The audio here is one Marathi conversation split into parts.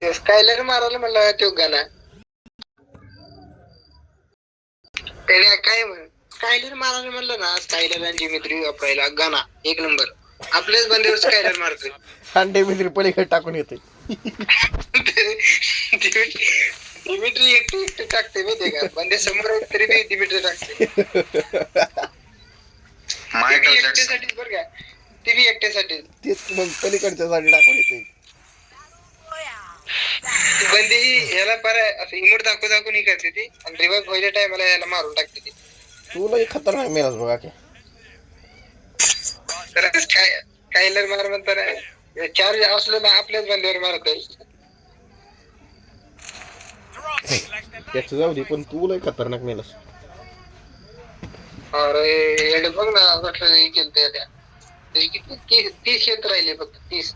स्कायलर मारायला म्हणलं तो गाणं त्याने काय स्कायलर मारायला म्हणलं ना, स्कायलर आणि जिमित्री वापरायला गाणा एक नंबर. आपल्याच बंदेवर स्कायलर मारतोय आणि डिमित्री पलीकडे टाकून येते. डिमिट्री एकटी एकटी टाकते माहितीये का, बंदे समोर आहेत तरी बी डिमिट्री टाकते. एकट्यासाठीच बरं का, ती बी एकट्यासाठी. तेच मग पलीकडच्या साठी टाकून येते. बंदी ह्याला असं इमोट दाखवून दाखवून करते ती, आणि रिवाइव व्हायच्या टायमाला याला मारून टाकते ती. तुला खतरनाक मेलास बघा की. तर काय कायलर मार म्हणताना चार्ज असलं ना आपल्याच बंदीवर मारतोय. त्याच जाऊ दे, पण तू लय खतरनाक मेलास. अरे बघ ना कसं केलं त्या किती 30 शेत राहिले फक्त 30.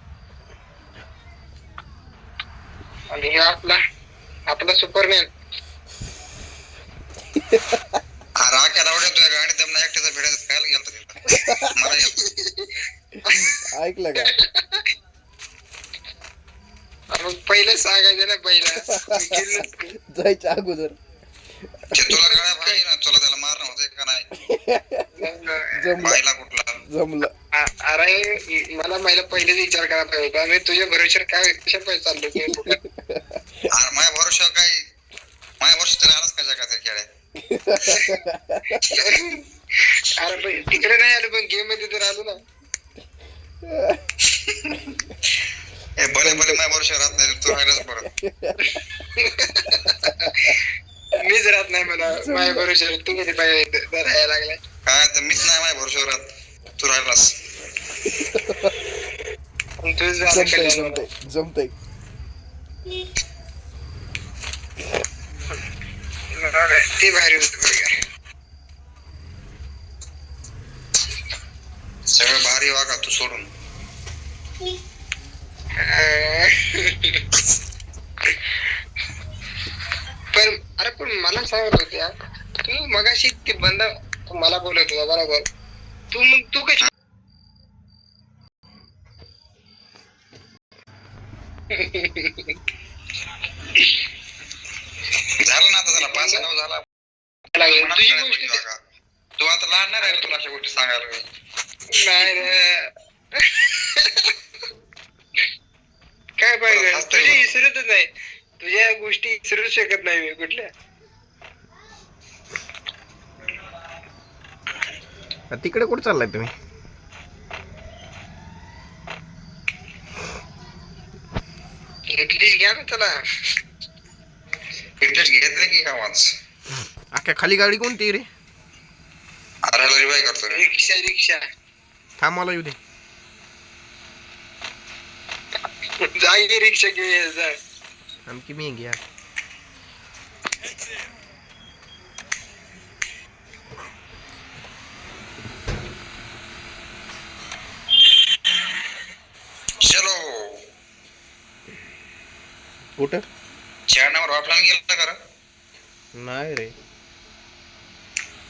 आणि हे आपला सुपरमॅन राख्या आवडतोय गाडी त्यांना एकट्याचा भेटायचं खायला गेलतो मला ऐकलं का? पहिलं सांगायचं ना, पहिला जायच्या अगोदर तुला गळा भाई ना, तुला त्याला मारणं होतंय का नाही. जमलं. अरे मला पहिलेच विचार करायला पाहिजे होता, मी तुझ्या भरोश्यावर काय कशा पाहिजे चाललो. माझ्या भरोश्यावर माझ्या वर्ष तर आलाच का जगात खेळाय. अरे तिकडे नाही आलो, पण गेम मध्ये तर आलो ना. भले माझ्या भरोश्यावर राहत नाही, तू राहिलाच बरं. मीच राहत नाही मला माझ्या भरोश्यावर, तू कधी पाहिजे राहायला लागलाय काय, तर मीच नाही माझ्या भरोश्यावर राहत, तू राहिलास. जमतय. ते भारी होत सगळं भारी वागा तू सोडून. पण मला सांगत होते यार, तू मगाशी ते बंदा मला बोलत होता बरोबर, तू कशी झालं ना आता, त्याला 5-9 झाला. तुझी गोष्ट तू आता लहान नाही राहिला तुला अशा गोष्टी सांगायला. नाही रे काय पाहिजे, तुझी विसरतच नाही, तुझ्या गोष्टी विसरू शकत नाही मी कुठल्या. तिकडे कुठे चाललाय तुम्ही? घेतलीच घ्या ना त्याला, घेतलं की आवाज. अख्या खाली गाडी कोणती रे? अरे रिवाय करतो, रिक्षा थांब मला येऊ दे. जागी रिक्षा घेऊन आमकी मी घ्या. चलो कुठं? चॅनवर वापरायला गेलं का? नाही रे,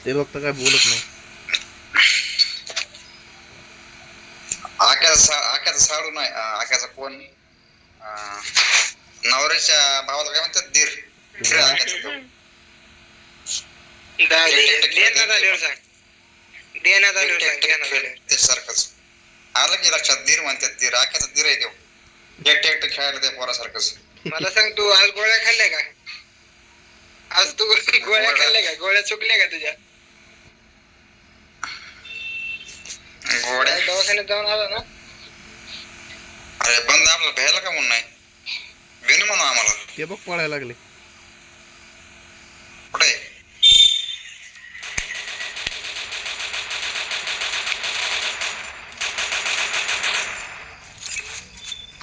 ते फक्त काय बोलत नाही. आक्याचा साडू नाही, आक्याचा कोण नवऱ्याच्या भावाला काय म्हणतात, दीर. ते सारखंच आलं की लक्षात, दीर म्हणतात, दीर आक्याचा दीर आहे. देव एकटे खेळायला त्या पोरासारखंच. मला सांग, तू आज गोळ्या खाल्ल्या का? आज तू गोळ्या खाल्ल्या का? गोळ्या चुकल्या का तुझ्या? गोळ्या दवाखान्यात जाऊन आला ना? अरे बंद आपल्याला भ्यायला का म्हणून नाही, बेन म्हणून आम्हाला. ते बघ पळायला लागले. कुठे?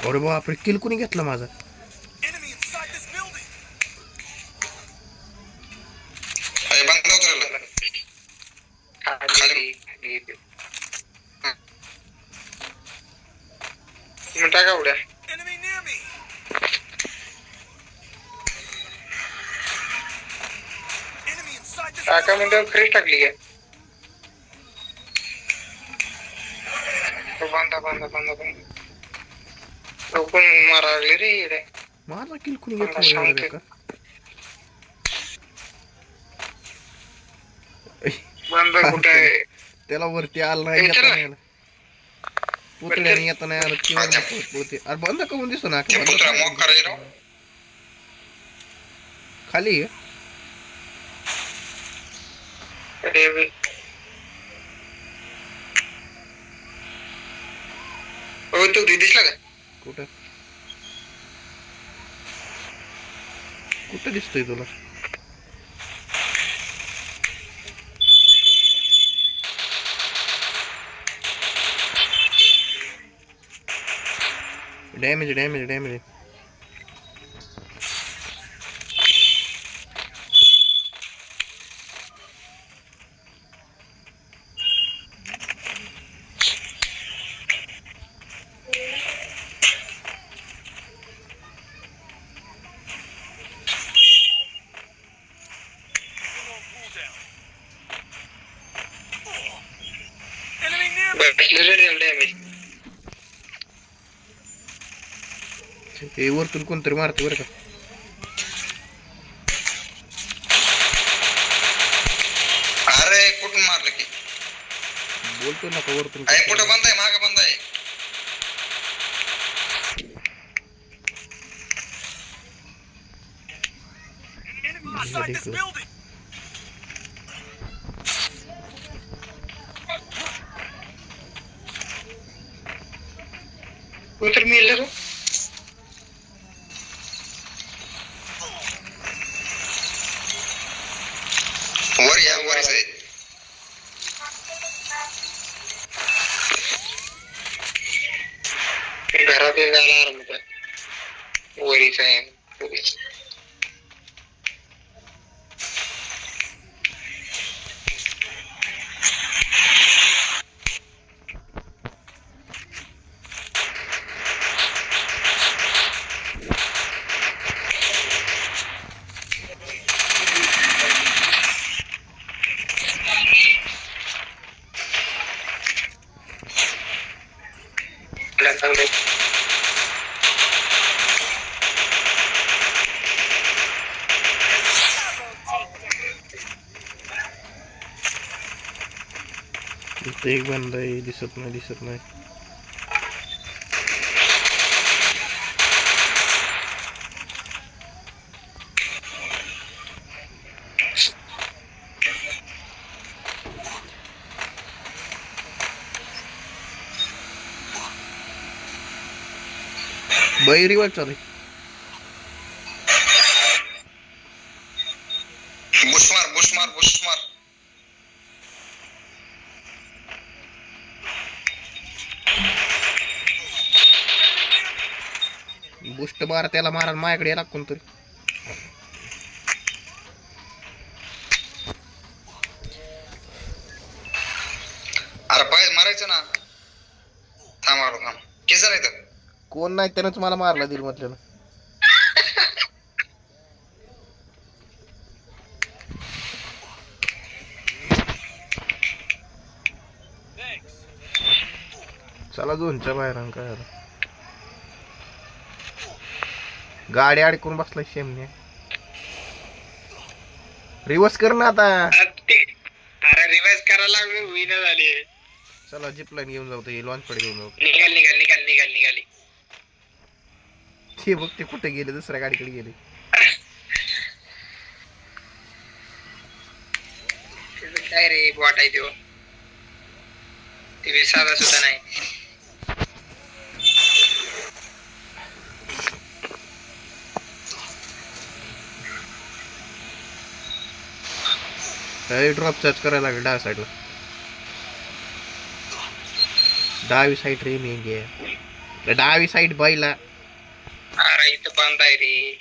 अरे बापरे, किल कुणी घेतला माझा? बंद उतरला टाका उड्या. टाका म्हणजे फ्रेश टाकली काय? बांधा रोखून मारा लागले रे. माझा किल कुणी घेतला एवढं बेकार. बंद कुठे आहे? त्याला वरती आलं नाही येता नाही आलं. पुतळ्याने येता नाही आलं ती वरनं पळत पळते. अरे बंद करून दिसतो ना ते पुत्रा मॉक करायला खाली आहे. अरे हो तू दिसला का? कुठं कुठं दिसतोय तुला? Damage damage damage. डॅमेज हे वरतून कोणतरी मारते बरं का. अरे कुठून मारलं की बोलतो ना का वरतून आहे पुढे बंद आहे मागे बंद आहे उतर मी येईल वर या वरच आहे घरात जाणार वरीच आहे. चांगले इथं एक बंद आहे. दिसत नाही दिसत नाही. बाई रिवाज चालू आहे. बुश मार बुष्ट मारा त्याला मारा माझ्याकडे याला कोणतरी. अरे पाय मारायचं ना थांब केस नाही तर कोण नाही त्यानंच मला मारला दिल म्हटलं. चला दोनच्या बाहेर काय आलं. गाडी अडकून बसला शेमने. रिवर्स कर ना आता. अरे रिवाइज करायला होईना झाली. चला जिप लाईन घेऊन जाऊ. लॉन्च पडे घेऊन जाऊ. निघाली ते बघ ते कुठे गेले. दुसऱ्या गाडीकडे गेले. काय रे बॉट आहे तो. ते साधा सुद्धा नाही. ड्रॉप चार्ज करायला लागेल डाव्या साईडला. डावी साईड रे मेंगे. डावी साईड बाईला. अरे इथं बंद आहे रे.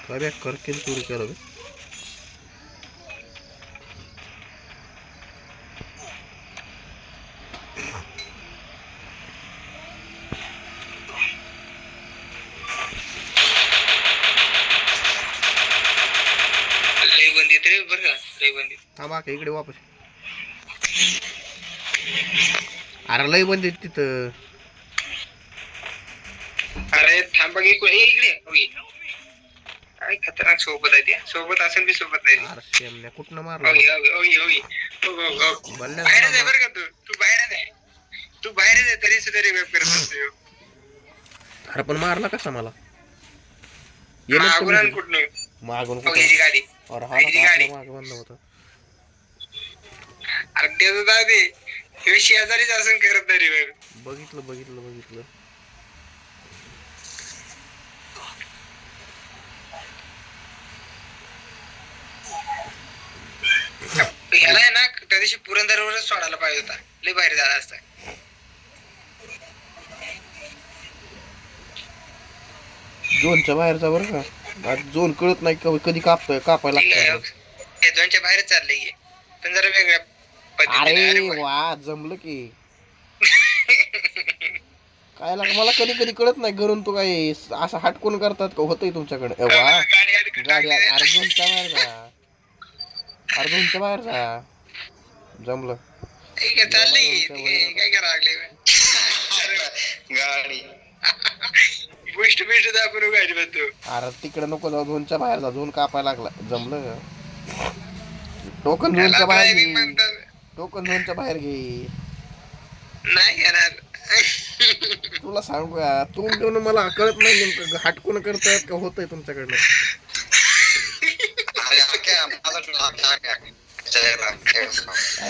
काय करके चोरी केलं. थांबा का इकडे वापस. अरे लय बंद तिथं. अरे थांबा की इकडे होई. काय खतरनाक सोबत आहे त्या. सोबत असेल बी सोबत नाही. अरे शेमण्या कुठनं मारला होई होई होई. बल्ल्या बाहेरच आहे झाला बरं का तू बाहेरच आहे. तू बाहेरच आहे तरी सुद्धा रिवाइव करत असतो. अरे पण मारला कसा मला ये ना मागून आणि तुम्ही कुठनं मागून हो याची गाडी. अरे हा ना आपल्या मागं बंद होतं अरे त्याचं जाऊ दे. हे शेजारीच असून करत नाही रिवाइव. बघितलं ह्याला आहे ना त्या दिवशी पुरंदरवरच सोडायला पाहिजे होता. लय बाहेर झाला असता. झोनच्या बाहेरचा बरं का झोन कळत नाही कधी कापायला लागतं हे दोनच्या बाहेरच चाललंय पण जरा वेगळ्या पद्धतीने. अरे वा जमलं की काय लाग मला कधी कळत नाही घरून तू काय असं हटकून करतात का होतंय तुमच्याकडे वा गाडी अर्जुनच्या बाहेर जा अर्जुनच्या बाहेर जा जमलं चाललंय काय करा लागले गाडी गोष्ट दाखवून गाडी बघतो. अरे तिकडे नको जाऊ झोनच्या बाहेर जा झोन कापायला लागला जमलं टोकन झोनच्या बाहेर घे टोकन झोनच्या बाहेर घे नाही घेणार. तुला सांगू का तू देऊन मला कळत नाही नेमकं हटकून करतायत का होतंय तुमच्याकडनं अरे आख्या माझा तुला आख्या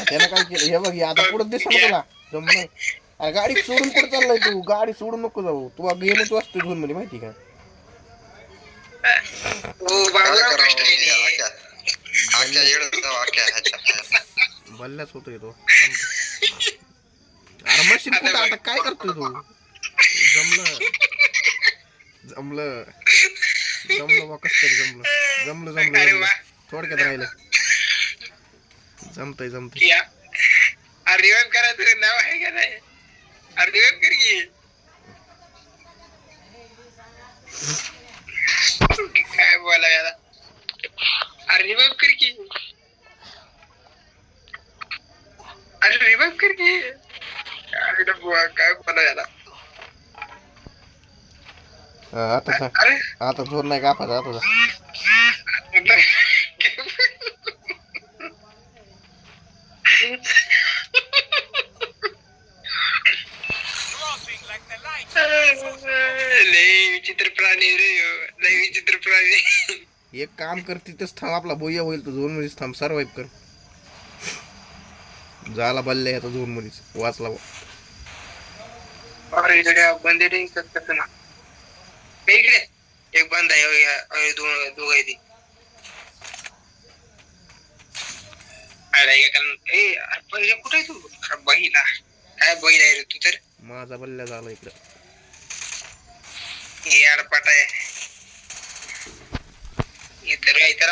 त्यानं काय केलं हे बघ आता पुढे दिसत तुला जमलं अरे गाडी सोडून कुठे चाललाय तू गाडी सोडून नको जाऊ तू गेमच वाचतोय झोन मध्ये माहिती का हो बाबूराव कष्ट आहे. आख्या येडत जाऊ आख्या ह्याच्या बल्ल्याच होतोय तो अरे मशीन कुठं आता काय करतोय तू जमलं बा कस तरी जमलं थोडक्यात राहिलं जमतंय या अरे रिवाइव करायचं नाव आहे का नाही. अरे रिवाइव कर की काय बोला याला. अरे रिवाइव कर की अरे रिवाइव कर की अरे बुवा काय बोला याला. आता जोर नाही कापायचा आता लय विचित्र प्राणी रे लय विचित्र प्राणी. एक काम कर तिथेच थांब आपला बोया होईल तर झोन मध्येच थांब सर्वाइव्ह कर झाला बल्ल्या आता झोन मध्येच वाचला अरे इकडे बंदे नाही कसं ना इकडे एक बंद आहे दोघ आहे ती. अरे पहिले कुठे तू बहिला काय बहीण आहे रे तू तर माझा बल्ल्या झाला इकडं हे अडपाट आहे इतर